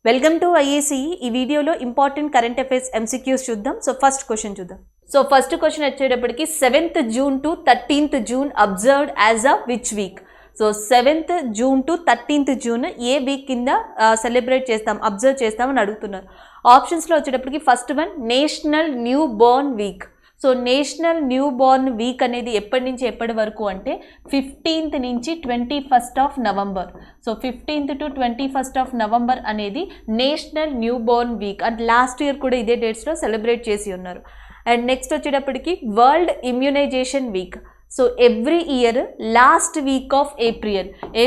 Welcome to IAC. ఈ వీడియోలో important current affairs MCQs చూద్దాం. సో ఫస్ట్ క్వశ్చన్ చూద్దాం. సో ఫస్ట్ క్వశ్చన్ వచ్చేటప్పటికి 7th June to 13th June observed as a which week? So 7th June to 13th June A week కింద celebrate చేస్తాం, observe చేస్తామని అడుగుతున్నారు. ఆప్షన్స్లో వచ్చేటప్పటికి first one national new Born week. So national new Born week అనేది ఎప్పటి నుంచి ఎప్పటి వరకు అంటే 15th నుంచి 21st November. So 15th to 21st November అనేది national new Born week. And last year కూడా ఇదే డేట్స్లో సెలబ్రేట్ చేసి ఉన్నారు. అండ్ నెక్స్ట్ వచ్చేటప్పటికి world immunisation week. So every year last week of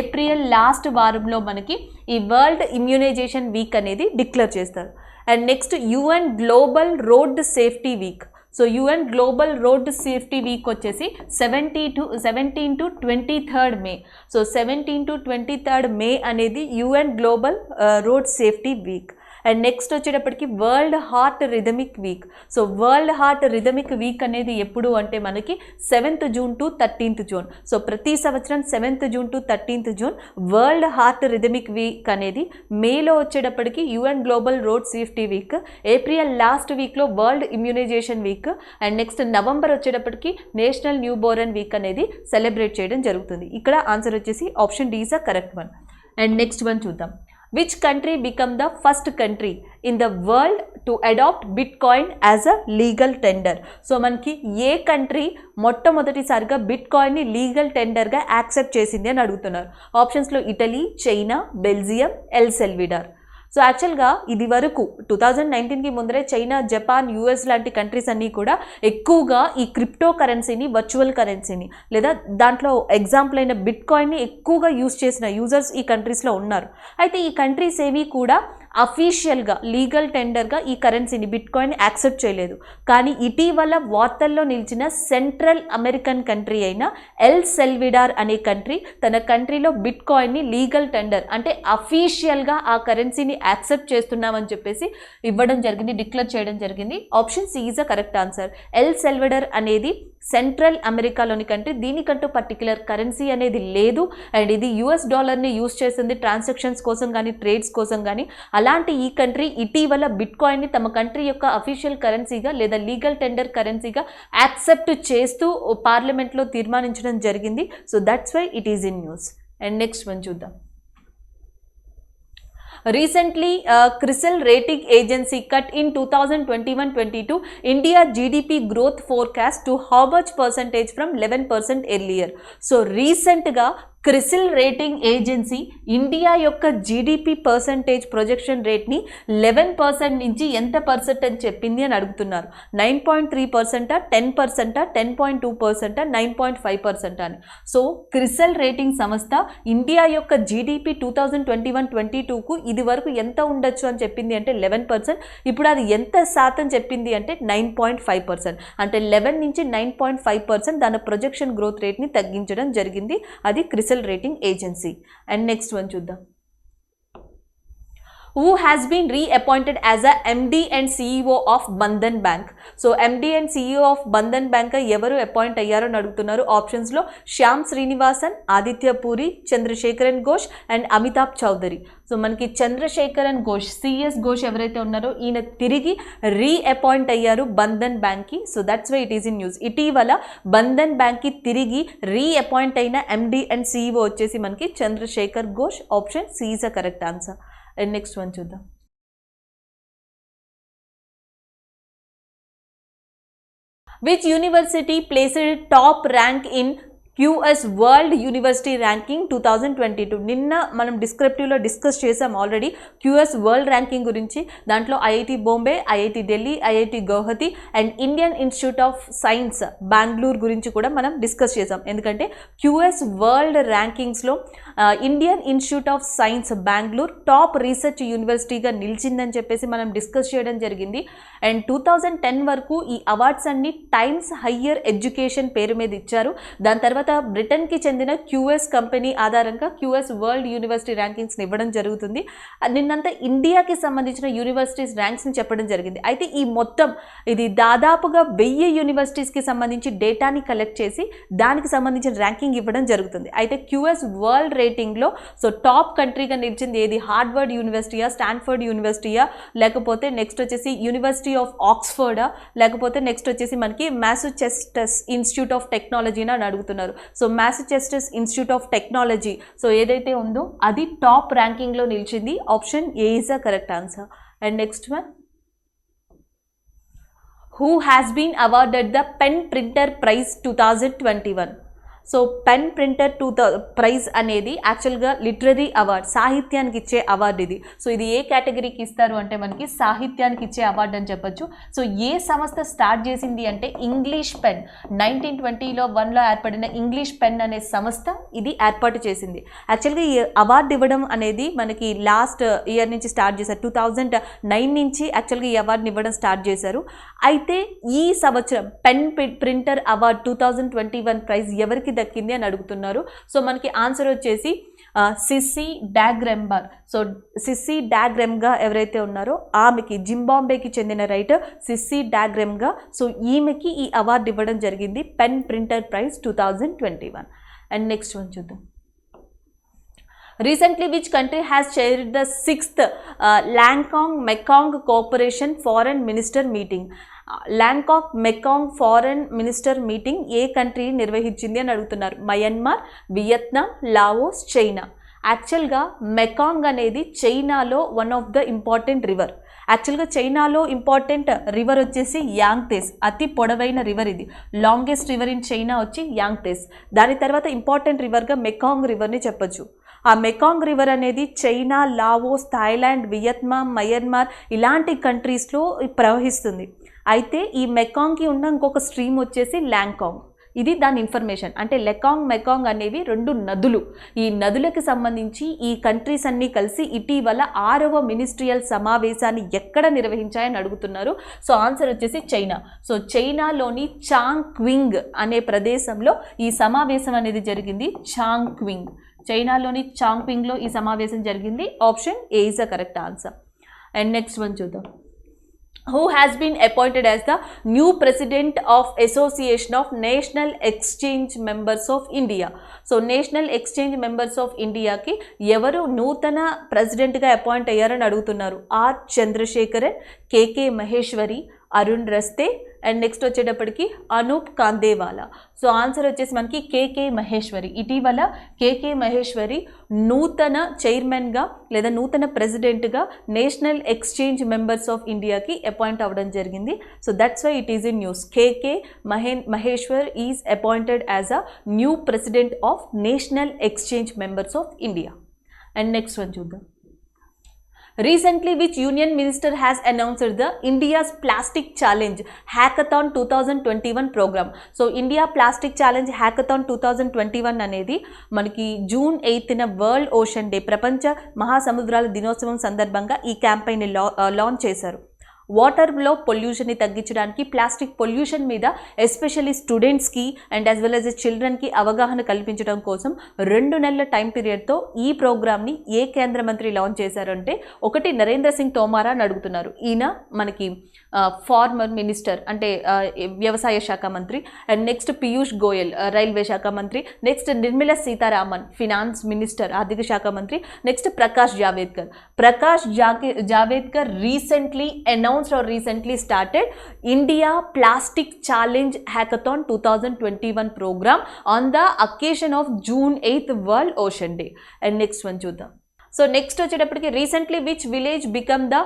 April last వారంలో మనకి ఈ వరల్డ్ ఇమ్యునైజేషన్ వీక్ అనేది డిక్లేర్ చేస్తారు. And next UN global road safety week. So UN global road safety week వచ్చేసి 17 to 23rd May. So 17 to 23rd May అనేది UN global road safety week. And next వచ్చేటప్పటికి world heart rhythmic week. So world heart rhythmic week అనేది ఎప్పుడు అంటే మనకి 7th June to 13th June. So ప్రతి సంవత్సరం 7th June to 13th June world heart rhythmic week అనేది. మేలో వచ్చేటప్పటికి UN global road safety week, April last వీక్లో world immunisation week, and next November వచ్చేటప్పటికి నేషనల్ న్యూ బోర్న్ వీక్ అనేది celebrate చేయడం జరుగుతుంది. ఇక్కడ ఆన్సర్ వచ్చేసి option D is a correct one. And next one చూద్దాం. Which country become the first country in the world to adopt Bitcoin as a legal tender? So మనకి ఏ country మొట్టమొదటిసారిగా బిట్కాయిన్ని legal టెండర్గా accept చేసింది అని అడుగుతున్నారు. ఆప్షన్స్లో Italy, China, Belgium, El Salvador. So యాక్చువల్గా ఇది వరకు 2019కి ముందరే చైనా, జపాన్, యూఎస్ లాంటి కంట్రీస్ అన్నీ కూడా ఎక్కువగా ఈ క్రిప్టో కరెన్సీని, వర్చువల్ కరెన్సీని లేదా దాంట్లో ఎగ్జాంపుల్ అయిన బిట్కాయిన్ని ఎక్కువగా యూజ్ చేసిన యూజర్స్ ఈ కంట్రీస్లో ఉన్నారు. అయితే ఈ కంట్రీస్ ఏవి కూడా అఫీషియల్గా లీగల్ టెండర్గా ఈ కరెన్సీని, బిట్కాయిన్ యాక్సెప్ట్ చేయలేదు. కానీ ఇటీవల వార్తల్లో నిలిచిన సెంట్రల్ అమెరికన్ కంట్రీ అయిన ఎల్ సెల్విడార్ అనే కంట్రీ తన కంట్రీలో బిట్కాయిన్ని లీగల్ టెండర్ అంటే అఫీషియల్గా ఆ కరెన్సీని యాక్సెప్ట్ చేస్తున్నామని చెప్పేసి ఇవ్వడం జరిగింది, డిక్లేర్ చేయడం జరిగింది. Option C is a correct answer. El Salvador అనేది సెంట్రల్ అమెరికాలోని కంట్రీ. దీనికంటూ పర్టికులర్ కరెన్సీ అనేది లేదు. అండ్ ఇది యుఎస్ డాలర్ని యూజ్ చేస్తుంది ట్రాన్సాక్షన్స్ కోసం కానీ, ట్రేడ్స్ కోసం కానీ. అలాంటి ఈ కంట్రీ ఇటీవల బిట్కాయిన్ని తమ కంట్రీ యొక్క అఫీషియల్ కరెన్సీగా లేదా లీగల్ టెండర్ కరెన్సీగా యాక్సెప్ట్ చేస్తూ పార్లమెంట్లో తీర్మానించడం జరిగింది. So that's why it is in news. And next one చూద్దాం. Recently, CRISIL rating agency cut in 2021-22 India GDP growth forecast to how much percentage from 11% earlier. So recent ga CRISIL rating agency India యొక్క GDP percentage projection రేట్ని 11% నుంచి ఎంత percent అని చెప్పింది అని అడుగుతున్నారు. 9.3%, 10%, 10.2%, 9.5% అని. So CRISIL rating సంస్థ ఇండియా యొక్క జీడిపి 2021-22కు ఇది వరకు ఎంత ఉండొచ్చు అని చెప్పింది అంటే 11%. ఇప్పుడు అది ఎంత శాతం చెప్పింది అంటే 9.5%. అంటే 11 నుంచి 9.5% దాని ప్రొజెక్షన్ గ్రోత్ రేట్ని తగ్గించడం జరిగింది. అది CRISIL rating agency. And next one చూద్దాం. Who has been reappointed as a MD and CEO of Bandhan Bank? So MD and CEO of Bandhan Bank ఎవరు అపాయింట్ అయ్యారో అని అడుగుతున్నారు. ఆప్షన్స్లో శ్యామ్ శ్రీనివాసన్, ఆదిత్య పూరి, చంద్రశేఖరన్ ఘోష్ అండ్ అమితాబ్ చౌదరి. సో మనకి చంద్రశేఖరన్ ఘోష్, సిఎస్ ఘోష్ ఎవరైతే ఉన్నారో ఈయన తిరిగి రీఅపాయింట్ అయ్యారు బంధన్ బ్యాంక్కి. So that's why it is in news. ఇటీవల బంధన్ బ్యాంక్కి తిరిగి రీఅపాయింట్ అయిన MD అండ్ CEO వచ్చేసి మనకి Chandrashekhar Ghosh. Option C is a correct answer. And next one చూద్దాం. Which university placed top rank in QS world university ranking 2022? నిన్న మనం డిస్క్రిప్టివ్లో డిస్కస్ చేసాం ఆల్రెడీ QS వరల్డ్ ర్యాంకింగ్ గురించి. దాంట్లో IIT Bombay, IIT Delhi, IIT Guwahati and Indian Institute of Science Bengaluru గురించి కూడా మనం డిస్కస్ చేసాం. ఎందుకంటే QS వరల్డ్ ర్యాంకింగ్స్లో Indian Institute of Science Bengaluru top research యూనివర్సిటీగా నిలిచిందని చెప్పేసి మనం డిస్కస్ చేయడం జరిగింది. అండ్ 2010 వరకు ఈ అవార్డ్స్ అన్ని టైమ్స్ హయ్యర్ ఎడ్యుకేషన్ పేరు మీద ఇచ్చారు. దాని తర్వాత తర్వాత బ్రిటన్కి చెందిన క్యూఎస్ కంపెనీ ఆధారంగా క్యూఎస్ వరల్డ్ యూనివర్సిటీ ర్యాంకింగ్స్ని ఇవ్వడం జరుగుతుంది. నిన్నంతా ఇండియాకి సంబంధించిన యూనివర్సిటీస్ ర్యాంక్స్ని చెప్పడం జరిగింది. అయితే ఈ మొత్తం ఇది దాదాపుగా 1000 యూనివర్సిటీస్కి సంబంధించి డేటాని కలెక్ట్ చేసి దానికి సంబంధించిన ర్యాంకింగ్ ఇవ్వడం జరుగుతుంది. అయితే క్యూఎస్ వరల్డ్ రేటింగ్లో సో టాప్ కంట్రీగా నిలిచింది ఏది? హార్వర్డ్ యూనివర్సిటీయా, స్టాన్ఫర్డ్ యూనివర్సిటీయా, లేకపోతే నెక్స్ట్ వచ్చేసి యూనివర్సిటీ ఆఫ్ ఆక్స్ఫర్డా, లేకపోతే నెక్స్ట్ వచ్చేసి మనకి మ్యాసచ్యూసెట్స్ ఇన్స్టిట్యూట్ ఆఫ్ టెక్నాలజీని అని అడుగుతున్నారు. So Massachusetts Institute of Technology so ఏదైతే ఉందో అది టాప్ ర్యాంకింగ్లో నిలిచింది. Option A is the correct answer. And next one, who has been awarded the pen printer prize 2021? So pen printer prize అనేది యాక్చువల్గా లిటరరీ అవార్డ్, సాహిత్యానికి ఇచ్చే అవార్డు ఇది. సో ఇది ఏ కేటగిరీకి ఇస్తారు అంటే మనకి సాహిత్యానికి ఇచ్చే అవార్డు అని చెప్పొచ్చు. సో ఏ సంస్థ స్టార్ట్ చేసింది అంటే ఇంగ్లీష్ పెన్. 1920లో 1లో ఏర్పడిన ఇంగ్లీష్ పెన్ అనే సంస్థ ఇది ఏర్పాటు చేసింది. యాక్చువల్గా ఈ అవార్డు ఇవ్వడం అనేది మనకి లాస్ట్ ఇయర్ నుంచి స్టార్ట్ చేశారు. 2009 నుంచి యాక్చువల్గా ఈ అవార్డుని ఇవ్వడం స్టార్ట్ చేశారు. అయితే ఈ సంవత్సరం పెన్ ప్రింటర్ అవార్డ్ 2021 ప్రైజ్ ఎవరికి దక్కింది అని అడుగుతున్నారు. సో మనకి ఆన్సర్ వచ్చేసి సిస్సీ డాగ్రెంబర్. సో సిస్సీ డాగ్రెమ్గా ఎవరైతే ఉన్నారో ఆమెకి, జింబాంబేకి చెందిన రైటర్ సిస్సీ డాగ్రెమ్గా, సో ఈమెకి ఈ అవార్డు ఇవ్వడం జరిగింది, pen printer prize 2021. And next one చూద్దాం. Recently, which country has chaired the 6th Lancong-Mekong Cooperation Foreign Minister Meeting? Lancong-Mekong Foreign Minister Meeting A country నిర్వహించింది అని అడుగుతున్నారు. Myanmar, Vietnam, Laos, China. యాక్చువల్గా Mekong అనేది చైనాలో one of the important river. యాక్చువల్గా చైనాలో important river వచ్చేసి యాంగ్తేస్, అతి పొడవైన రివర్ ఇది. లాంగెస్ట్ రివర్ ఇన్ చైనా వచ్చి యాంగ్తేస్. దాని తర్వాత ఇంపార్టెంట్ రివర్గా మెకాంగ్ రివర్ని చెప్పొచ్చు. ఆ మెకాంగ్ రివర్ అనేది China, Laos, Thailand, Vietnam, Myanmar ఇలాంటి కంట్రీస్లో ప్రవహిస్తుంది. అయితే ఈ మెకాంగ్కి ఉన్న ఇంకొక స్ట్రీమ్ వచ్చేసి లాంకాంగ్. ఇది దాని ఇన్ఫర్మేషన్. అంటే మెకాంగ్ అనేవి 2 నదులు. ఈ నదులకు సంబంధించి ఈ కంట్రీస్ అన్నీ కలిసి ఇటీవల 6వ మినిస్ట్రియల్ సమావేశాన్ని ఎక్కడ నిర్వహించాయని అడుగుతున్నారు. సో ఆన్సర్ వచ్చేసి చైనా. సో చైనాలోని చాంగ్క్వింగ్ అనే ప్రదేశంలో ఈ సమావేశం అనేది జరిగింది. చాంగ్క్వింగ్, చైనాలోని చాంగ్క్వింగ్లో ఈ సమావేశం జరిగింది. Option A is the correct answer. And next one చూద్దాం. Who has been appointed as the new president of Association of National Exchange Members of India? So National Exchange Members of India ki evaru నూతన ప్రెసిడెంట్గా appoint అయ్యారని అడుగుతున్నారు. R Chandrasekaran, K K Maheshwari, Arun Raste, and next వచ్చేటప్పటికి Anup కాందేవాలా. So answer వచ్చేసి మనకి కేకే మహేశ్వరి. ఇటీవల కేకే మహేశ్వరి నూతన చైర్మన్గా లేదా నూతన ప్రెసిడెంట్గా నేషనల్ ఎక్స్చేంజ్ మెంబర్స్ ఆఫ్ ఇండియాకి అపాయింట్ అవ్వడం జరిగింది. So that's why it is in news. KK Maheshwar is appointed as a new president of national exchange members of India. And next one చూద్దాం. Recently, which union minister has announced the India's Plastic Challenge Hackathon 2021 program? So India Plastic Challenge Hackathon 2021 అనేది మనకి June 8న world ocean day, ప్రపంచ మహాసముద్రాల దినోత్సవం సందర్భంగా ఈ campaign launch చేశారు. వాటర్లో పొల్యూషన్ని తగ్గించడానికి, ప్లాస్టిక్ పొల్యూషన్ మీద ఎస్పెషల్లీ స్టూడెంట్స్కి అండ్ యాజ్ వెల్ యాజ్ చిల్డ్రన్కి అవగాహన కల్పించడం కోసం 2 నెలల టైం పీరియడ్తో ఈ ప్రోగ్రామ్ని ఏ కేంద్ర మంత్రి లాంచ్ చేశారంటే, ఒకటి నరేంద్ర సింగ్ తోమార్ అని అడుగుతున్నారు. ఈయన మనకి ఫార్మర్ మినిస్టర్ అంటే వ్యవసాయ శాఖ మంత్రి. అండ్ నెక్స్ట్ పీయూష్ గోయల్ రైల్వే శాఖ మంత్రి. Next Nirmala Sitharaman finance minister, ఆర్థిక శాఖ మంత్రి. Next Prakash Javadekar recently announced or recently started India Plastic Challenge Hackathon 2021 program on the occasion of June 8th World Ocean Day. And next one చూద్దాం. So next వచ్చేటప్పటికి recently which village become the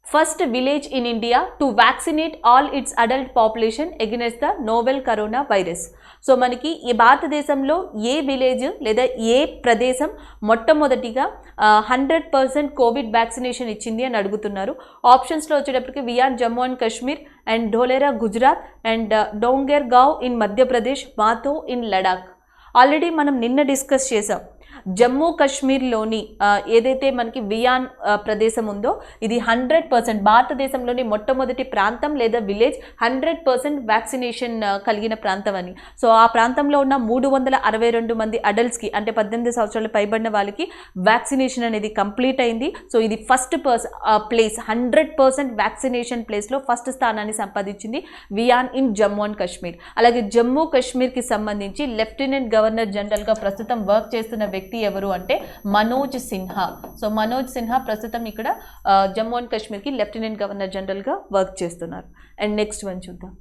first village in India to vaccinate all its adult population against the novel coronavirus? So మనకి ఈ భారతదేశంలో ఏ village లేదా ఏ ప్రదేశం మొట్టమొదటిగా 100% Covid vaccination ఇచ్చింది అని అడుగుతున్నారు. ఆప్షన్స్లో వచ్చేటప్పటికి VR Jammu and Kashmir, and Dholera Gujarat, and Dongargaon in Madhya Pradesh, Matho in Ladakh. Already మనం నిన్న డిస్కస్ చేసాం. జమ్మూ కాశ్మీర్లోని ఏదైతే మనకి వియాన్ ప్రదేశం ఉందో ఇది 100% భారతదేశంలోని మొట్టమొదటి ప్రాంతం లేదా విలేజ్ 100% వ్యాక్సినేషన్ కలిగిన ప్రాంతం అని. సో ఆ ప్రాంతంలో ఉన్న 362 మంది అడల్ట్స్కి అంటే 18 సంవత్సరాలు పైబడిన వాళ్ళకి వ్యాక్సినేషన్ అనేది కంప్లీట్ అయింది. సో ఇది ఫస్ట్ ప్లేస్ 100% వ్యాక్సినేషన్ ప్లేస్లో ఫస్ట్ స్థానాన్ని సంపాదించింది Wiaan in Jammu and Kashmir. అలాగే జమ్మూ కాశ్మీర్కి సంబంధించి లెఫ్టినెంట్ గవర్నర్ జనరల్గా ప్రస్తుతం వర్క్ చేస్తున్న వ్యక్తి ఎవరు అంటే మనోజ్ సిన్హా. సో మనోజ్ సిన్హా ప్రస్తుతం ఇక్కడ జమ్మూ అండ్ కాశ్మీర్కి లెఫ్టినెంట్ గవర్నర్ జనరల్గా వర్క్ చేస్తున్నారు. అండ్ నెక్స్ట్ వన్ చూద్దాం.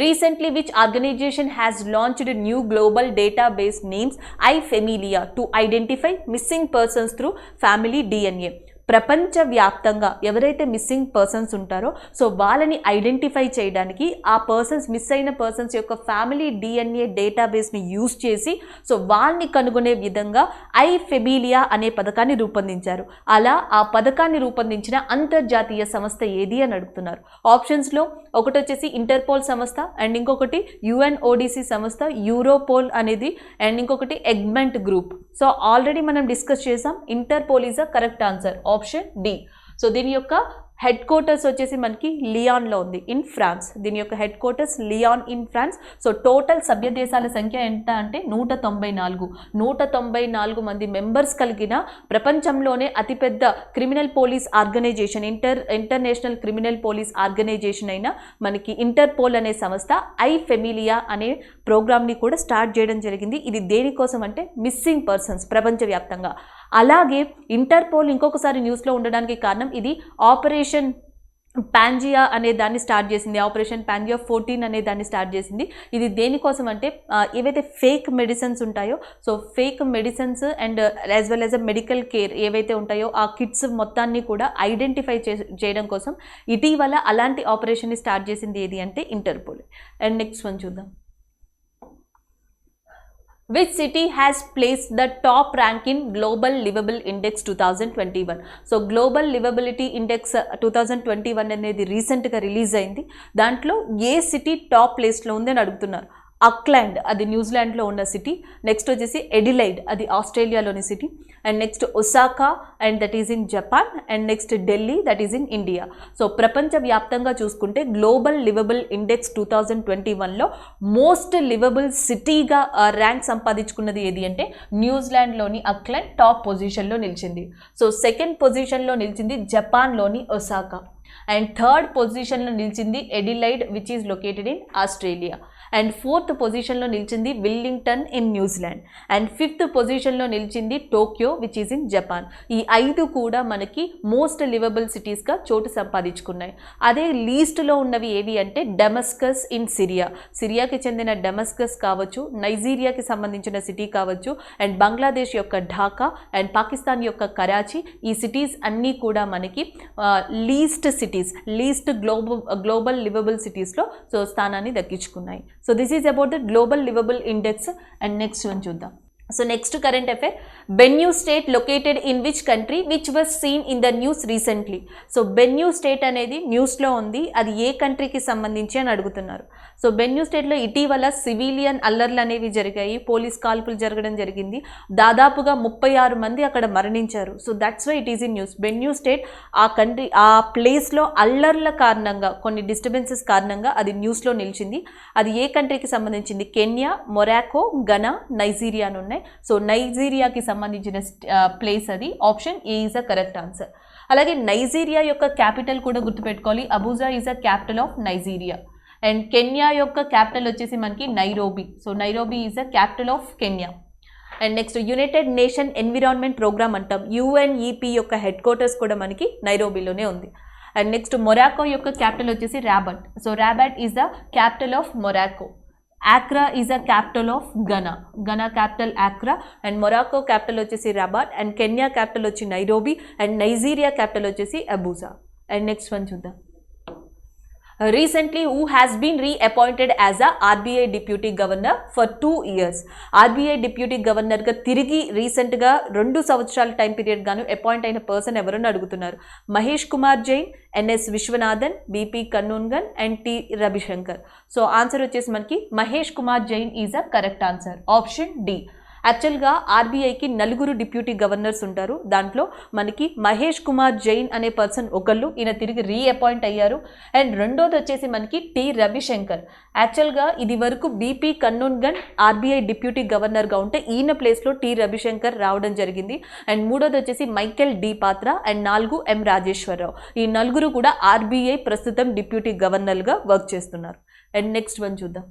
Recently, which organization has launched a new global database names iFamilia to identify missing persons through family DNA? ప్రపంచవ్యాప్తంగా ఎవరైతే మిస్సింగ్ పర్సన్స్ ఉంటారో సో వాళ్ళని ఐడెంటిఫై చేయడానికి ఆ పర్సన్స్ మిస్ అయిన పర్సన్స్ యొక్క ఫ్యామిలీ డిఎన్ఏ డేటాబేస్ని యూజ్ చేసి సో వాళ్ళని కనుగొనే విధంగా ఐఫెమిలియా అనే పథకాన్ని రూపొందించారు. అలా ఆ పథకాన్ని రూపొందించిన అంతర్జాతీయ సంస్థ ఏది అని అడుగుతున్నారు. ఆప్షన్స్లో ఒకటి వచ్చేసి ఇంటర్పోల్ సంస్థ అండ్ ఇంకొకటి యుఎన్ఓడిసి సంస్థ, యూరోపోల్ అనేది అండ్ ఇంకొకటి ఎగ్మెంట్ గ్రూప్. సో ఆల్రెడీ మనం డిస్కస్ చేసాం. Interpol is a correct answer, option D. So దీని యొక్క హెడ్ క్వార్టర్స్ వచ్చేసి మనకి లియాన్లో ఉంది ఇన్ ఫ్రాన్స్. దీని యొక్క headquarters Lyon in France. So total సభ్య దేశాల సంఖ్య ఎంత అంటే 194 మంది మెంబర్స్ కలిగిన ప్రపంచంలోనే అతిపెద్ద criminal police organisation international criminal police organisation అయిన మనకి ఇంటర్పోల్ అనే సంస్థ ఐఫెమిలియా అనే ప్రోగ్రామ్ని కూడా స్టార్ట్ చేయడం జరిగింది. ఇది దేనికోసం అంటే మిస్సింగ్ పర్సన్స్ ప్రపంచవ్యాప్తంగా. అలాగే ఇంటర్పోల్ ఇంకొకసారి న్యూస్లో ఉండడానికి కారణం ఇది ఆపరేషన్ పాంజియా అనే దాన్ని స్టార్ట్ చేసింది. ఆపరేషన్ పాంజియా 14 అనే దాన్ని స్టార్ట్ చేసింది. ఇది దేనికోసం అంటే ఏవైతే ఫేక్ మెడిసిన్స్ ఉంటాయో so fake medicines and as well as a medical care ఏవైతే ఉంటాయో ఆ కిట్స్ మొత్తాన్ని కూడా ఐడెంటిఫై చేయడం కోసం ఇటీవల అలాంటి ఆపరేషన్ని స్టార్ట్ చేసింది ఏది అంటే ఇంటర్పోల్. అండ్ నెక్స్ట్ వన్ చూద్దాం. Which city has placed the top rank in Global Livable Index 2021? So global liveability index 2021 అనేది రీసెంట్గా రిలీజ్ అయింది. దాంట్లో ఏ సిటీ టాప్ ప్లేస్లో ఉంది అని అడుగుతున్నారు. అక్లాండ్ అది న్యూజిలాండ్లో ఉన్న సిటీ. నెక్స్ట్ వచ్చేసి ఎడిలైడ్ అది ఆస్ట్రేలియాలోని city. And next Osaka and that is in Japan. And next Delhi that is in India. So ప్రపంచవ్యాప్తంగా చూసుకుంటే గ్లోబల్ లివబుల్ ఇండెక్స్ 2021లో మోస్ట్ లివబుల్ సిటీగా ర్యాంక్ సంపాదించుకున్నది ఏది అంటే న్యూజిలాండ్లోని అక్లాండ్ టాప్ పొజిషన్లో నిలిచింది. సో సెకండ్ పొజిషన్లో నిలిచింది జపాన్లోని ఒసాకా. అండ్ థర్డ్ పొజిషన్లో నిలిచింది Adelaide which is located in Australia. And fourth పొజిషన్లో నిలిచింది Willingdon in New Zealand. And fifth పొజిషన్లో నిలిచింది Tokyo which is in Japan. ఈ 5 కూడా మనకి మోస్ట్ లివబుల్ సిటీస్గా చోటు సంపాదించుకున్నాయి. అదే లీస్ట్లో ఉన్నవి ఏవి అంటే డెమస్కస్ ఇన్ సిరియాకి చెందిన డెమస్కస్ కావచ్చు, నైజీరియాకి సంబంధించిన సిటీ కావచ్చు, అండ్ బంగ్లాదేశ్ యొక్క ఢాకా అండ్ పాకిస్తాన్ యొక్క కరాచీ. ఈ సిటీస్ అన్నీ కూడా మనకి లీస్ట్ గ్లోబల్ లివబుల్ సిటీస్లో సో స్థానాన్ని దక్కించుకున్నాయి. So this is about the global livable index. And next one చూద్దాం. So next current affair, Benue state located in which country which was seen in the news recently? So Benue state అనేది న్యూస్లో ఉంది. అది ఏ కంట్రీకి సంబంధించి అని అడుగుతున్నారు. So బెన్యూ స్టేట్లో ఇటీవల సివిలియన్ అల్లర్లు అనేవి జరిగాయి, పోలీస్ కాల్పులు జరగడం జరిగింది. దాదాపుగా 36 మంది అక్కడ మరణించారు. So that's why it is in news. Benue state ఆ ప్లేస్లో అల్లర్ల కారణంగా కొన్ని డిస్టర్బెన్సెస్ కారణంగా అది న్యూస్లో నిలిచింది. అది ఏ కంట్రీకి సంబంధించింది? కెన్యా, మొరాకో, ఘనా, నైజీరియా అని ఉన్నాయి. సో నైజీరియాకి సంబంధించిన ప్లేస్ అది. Option A is a correct answer. అలాగే నైజీరియా యొక్క క్యాపిటల్ కూడా గుర్తుపెట్టుకోవాలి. Abuja is a capital of Nigeria. And Kenya యొక్క క్యాపిటల్ వచ్చేసి మనకి Nairobi. So Nairobi is the capital of Kenya. And next United Nation Environment Programme అంటాం. UNEP యొక్క headquarters కూడా మనకి నైరోబీలోనే ఉంది. అండ్ నెక్స్ట్ మొరాకో యొక్క క్యాపిటల్ వచ్చేసి Rabat. So Rabat is the capital of Morocco. Accra is a capital of Ghana capital ఆక్రా. And Morocco capital వచ్చేసి రాబట్. And Kenya capital వచ్చి నైరోబీ. అండ్ నైజీరియా క్యాపిటల్ వచ్చేసి Abuja. And next one చూద్దాం. Recently, who has been reappointed as a RBI Deputy Governor for 2 years? RBI Deputy Governor గా తిరిగి రీసెంట్గా 2 సంవత్సరాల time period గాను appoint అయిన పర్సన్ ఎవరని అడుగుతున్నారు. Mahesh Kumar Jain, NS Vishwanathan, BP Kanungo and T Ravishankar. So answer వచ్చేసి మనకి Mahesh Kumar Jain is a correct answer. Option D. యాక్చువల్గా ఆర్బీఐకి నలుగురు డిప్యూటీ గవర్నర్స్ ఉంటారు. దాంట్లో మనకి మహేష్ కుమార్ జైన్ అనే పర్సన్ ఒకళ్ళు, ఈయన తిరిగి రీఅపాయింట్ అయ్యారు. అండ్ రెండోది వచ్చేసి మనకి టి రవిశంకర్. యాక్చువల్గా ఇది వరకు బీపీ కన్నూన్గన్ ఆర్బీఐ డిప్యూటీ గవర్నర్గా ఉంటే ఈయన ప్లేస్లో టి రవిశంకర్ రావడం జరిగింది. అండ్ మూడోది వచ్చేసి మైకేల్ డి పాత్ర. అండ్ 4 ఎం రాజేశ్వరరావు. ఈ నలుగురు కూడా ఆర్బీఐ ప్రస్తుతం డిప్యూటీ గవర్నర్గా వర్క్ చేస్తున్నారు. అండ్ నెక్స్ట్ వన్ చూద్దాం.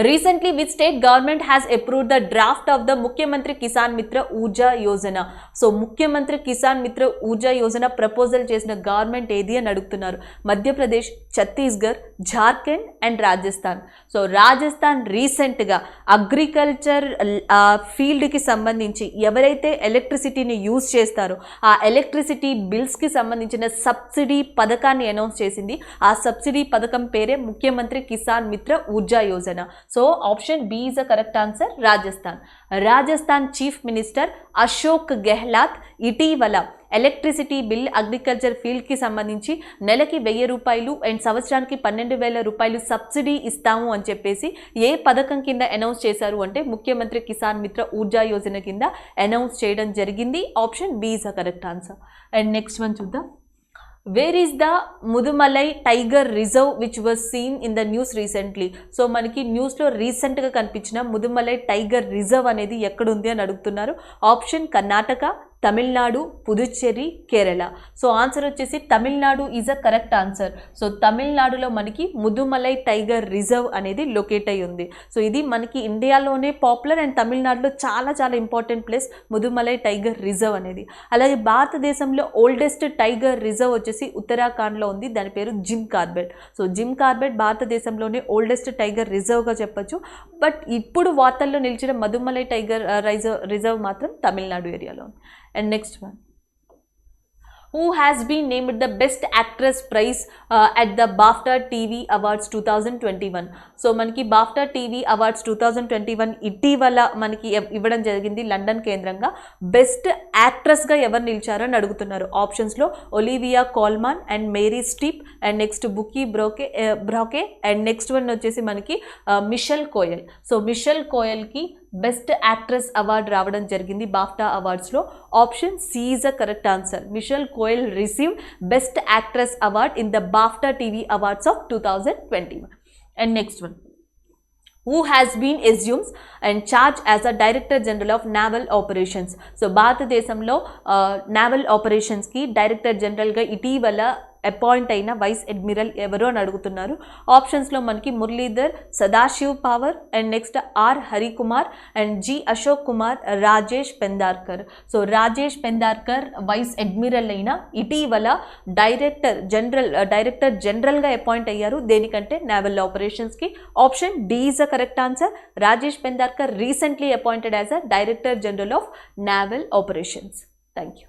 Recently, which state government has approved the draft of the Mukhyamantri Kisan Mitra Urja Yojana? So, Mukhyamantri Kisan Mitra Urja Yojana proposal చేసిన government ఏది అని అడుగుతున్నారు. మధ్యప్రదేశ్, ఛత్తీస్గఢ్, జార్ఖండ్ అండ్ రాజస్థాన్. సో రాజస్థాన్ రీసెంట్గా agriculture ఫీల్డ్కి సంబంధించి ఎవరైతే ఎలక్ట్రిసిటీని యూజ్ చేస్తారో ఆ ఎలక్ట్రిసిటీ బిల్స్కి సంబంధించిన సబ్సిడీ పథకాన్ని అనౌన్స్ చేసింది. ఆ సబ్సిడీ పథకం పేరే Mukhyamantri Kisan Mitra Urja Yojana. So option B is the correct answer. Rajasthan chief minister Ashok Gehlot ఇటీవల ఎలక్ట్రిసిటీ బిల్ అగ్రికల్చర్ ఫీల్డ్కి సంబంధించి నెలకి 1000 రూపాయలు అండ్ సంవత్సరానికి 12,000 రూపాయలు సబ్సిడీ ఇస్తాము అని చెప్పేసి ఏ పథకం కింద అనౌన్స్ చేశారు అంటే ముఖ్యమంత్రి కిసాన్ మిత్ర ఊర్జా యోజన కింద అనౌన్స్ చేయడం జరిగింది. Option B is the correct answer. And next one చూద్దాం. Where is the Mudumalai tiger reserve which was seen in the news recently? So మనకి న్యూస్లో రీసెంట్గా కనిపించిన ముదుమలై టైగర్ రిజర్వ్ అనేది ఎక్కడుంది అని అడుగుతున్నారు. Option Karnataka, Tamil Nadu, Puducherry, Kerala. So answer వచ్చేసి Tamil Nadu is a correct answer. So తమిళనాడులో మనకి ముదుమలై టైగర్ రిజర్వ్ అనేది లొకేట్ అయి ఉంది. సో ఇది మనకి ఇండియాలోనే పాపులర్ అండ్ తమిళనాడులో చాలా చాలా important place Mudumalai tiger reserve అనేది. అలాగే భారతదేశంలో ఓల్డెస్ట్ టైగర్ రిజర్వ్ వచ్చేసి ఉత్తరాఖండ్లో ఉంది. దాని పేరు Jim Corbett. So Jim Corbett భారతదేశంలోనే ఓల్డెస్ట్ టైగర్ రిజర్వ్గా చెప్పొచ్చు. బట్ ఇప్పుడు వార్తల్లో నిలిచిన ముదుమలై టైగర్ రిజర్వ్ మాత్రం తమిళనాడు ఏరియాలో ఉంది. And next one. Who has been named the Best Actress prize at the BAFTA TV Awards 2021? So మనకి BAFTA TV Awards 2021 ఇటీవల మనకి ఇవ్వడం జరిగింది లండన్ కేంద్రంగా. బెస్ట్ యాక్ట్రెస్గా ఎవరు నిలిచారని అడుగుతున్నారు. ఆప్షన్స్లో Olivia Colman and Meryl Streep and next Bukky బ్రోకే అండ్ నెక్స్ట్ వన్ వచ్చేసి మనకి మిషెల్ కోయల్. సో మిషెల్ కోయల్కి బెస్ట్ యాక్ట్రెస్ అవార్డు రావడం జరిగింది బాఫ్టా అవార్డ్స్లో. Option C is the correct answer. Michaela Coel received best actress award in the BAFTA TV awards of 2021. And next one. Who has been assumed and charged as a Director General of Naval Operations? So భారతదేశంలో naval ఆపరేషన్స్కి director జనరల్గా ఇటీవల appoint అయిన vice admiral ఎవరు అని అడుగుతున్నారు. ఆప్షన్స్లో మనకి Muralidhar Sadashiv Pawar and next R Harikumar and G Ashok Kumar, Rajesh Pendharkar. So Rajesh Pendharkar vice admiral అయిన ఇటీవల డైరెక్టర్ జనరల్గా అపాయింట్ అయ్యారు. దేనికంటే నావల్ ఆపరేషన్స్కి. Option D is the correct answer. Rajesh Pendharkar recently appointed as a director general of naval operations. Thank you.